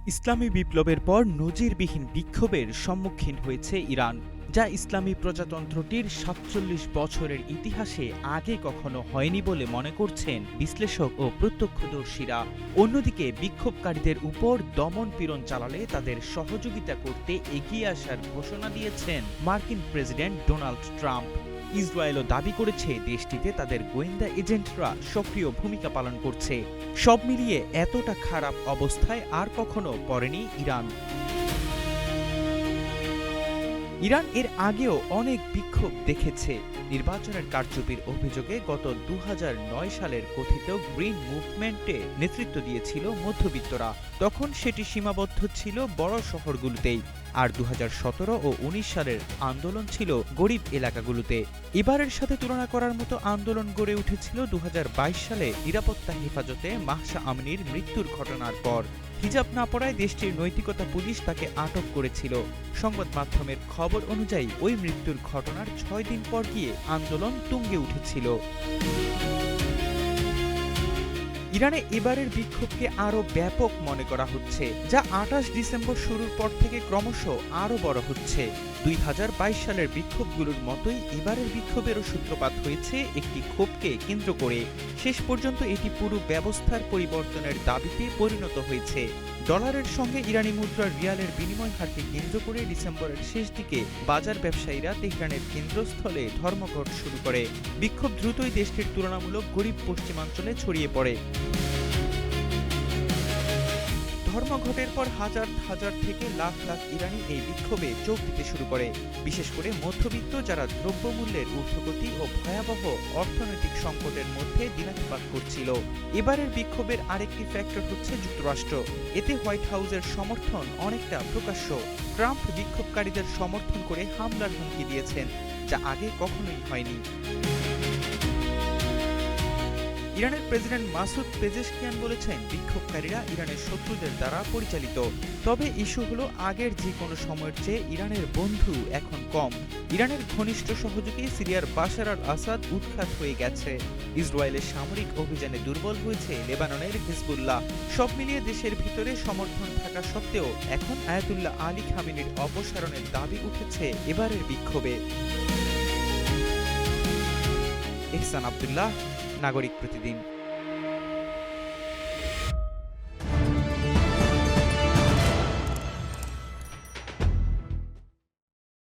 ইসলামী বিপ্লবের পর নজিরবিহীন বিক্ষোভের সম্মুখীন হয়েছে ইরান, যা ইসলামী প্রজাতন্ত্রটির ৪৭ বছরের ইতিহাসে আগে কখনো হয়নি বলে মনে করছেন বিশ্লেষক ও প্রত্যক্ষদর্শীরা। অন্যদিকে বিক্ষোভকারীদের উপর দমন-পীড়ন চালালে তাদের সহযোগিতা করতে এগিয়ে আসার ঘোষণা দিয়েছেন মার্কিন প্রেসিডেন্ট ডোনাল্ড ট্রাম্প। ইসরায়েলও দাবি করেছে দেশটিতে তাদের গোয়েন্দা এজেন্টরা সক্রিয় ভূমিকা পালন করছে। সব মিলিয়ে এতটা খারাপ অবস্থায় আর কখনো পড়েনি ইরান। ইরান এর আগেও অনেক বিক্ষোভ দেখেছে। নির্বাচনের কারচুপির অভিযোগে গত ২০০৯ সালের কথিত গ্রিন মুভমেন্টে নেতৃত্ব দিয়েছিল মধ্যবিত্তরা। তখন সেটি সীমাবদ্ধ ছিল বড় শহরগুলোতেই, আর ২০১৭ ও ১৯ সালের আন্দোলন ছিল গরিব এলাকাগুলোতে। এবারের সাথে তুলনা করার মতো আন্দোলন গড়ে উঠেছিল ২০২২ সালে নিরাপত্তা হেফাজতে মাহসা আমিনির মৃত্যুর ঘটনার পর। হিজাব না পরায় দেশটির নৈতিকতা পুলিশ তাকে আটক করেছিল। সংবাদ মাধ্যমের খবর অনুযায়ী ওই মৃত্যুর ঘটনার ৬ দিন পর গিয়ে আন্দোলন তুঙ্গে উঠেছিল। ইরানে এবারের বিক্ষোভকে আরও ব্যাপক মনে করা হচ্ছে, যা ২৮ ডিসেম্বর শুরুর পর থেকে ক্রমশ আরও বড় হচ্ছে। ২০২২ সালের বিক্ষোভগুলোর মতোই এবারের বিক্ষোভেরও সূত্রপাত হয়েছে একটি ক্ষোভকে কেন্দ্র করে। শেষ পর্যন্ত এটি পুরো ব্যবস্থার পরিবর্তনের দাবিতে পরিণত হয়েছে। ডলারের সঙ্গে ইরানি মুদ্রার রিয়ালের বিনিময় হারকে কেন্দ্র করে ডিসেম্বরের শেষ দিকে বাজার ব্যবসায়ীরা তেহরানের কেন্দ্রস্থলে ধর্মঘট শুরু করে। বিক্ষোভ দ্রুতই দেশটির তুলনামূলক গরিব পশ্চিমাঞ্চলে ছড়িয়ে পড়ে। ধর্মঘটের পর হাজার হাজার থেকে লাখ লাখ ইরানি এই বিক্ষোভে যোগ দিতে শুরু করে, বিশেষ করে মধ্যবিত্ত যারা দ্রব্যমূল্যের ঊর্ধ্বগতি ও ভয়াবহ অর্থনৈতিক সংকটের মধ্যে দিনাতিপাত করছিল। এবারের বিক্ষোভের আরেকটি ফ্যাক্টর হচ্ছে যুক্তরাষ্ট্র। এতে হোয়াইট হাউসের সমর্থন অনেকটা প্রকাশ্য। ট্রাম্প বিক্ষোভকারীদের সমর্থন করে হামলার হুমকি দিয়েছেন, যা আগে কখনোই হয়নি। ইরানের প্রেসিডেন্ট মাসুদ পেজেশকিয়ান বলেছেন, বিক্ষোভকারীরা ইরানের শত্রুদের দ্বারা পরিচালিত। তবে ইস্যু হলো আগের যে কোনো সময়ের চেয়ে ইরানের বন্ধু এখন কম। ইরানের ঘনিষ্ঠ সহযোগী সিরিয়ার বাশার আল আসাদ উৎখাত হয়ে গেছে। ইসরায়েলের সামরিক অভিযানে দুর্বল হয়েছে লেবাননের হিজবুল্লাহ। সব মিলিয়ে দেশের ভিতরে সমর্থন থাকা সত্ত্বেও এখন আয়াতুল্লাহ আলী খামেনির অপসারণের দাবি উঠেছে এবারের বিক্ষোভে। এহসান আব্দুল্লাহ, নাগরিক প্রতিদিন।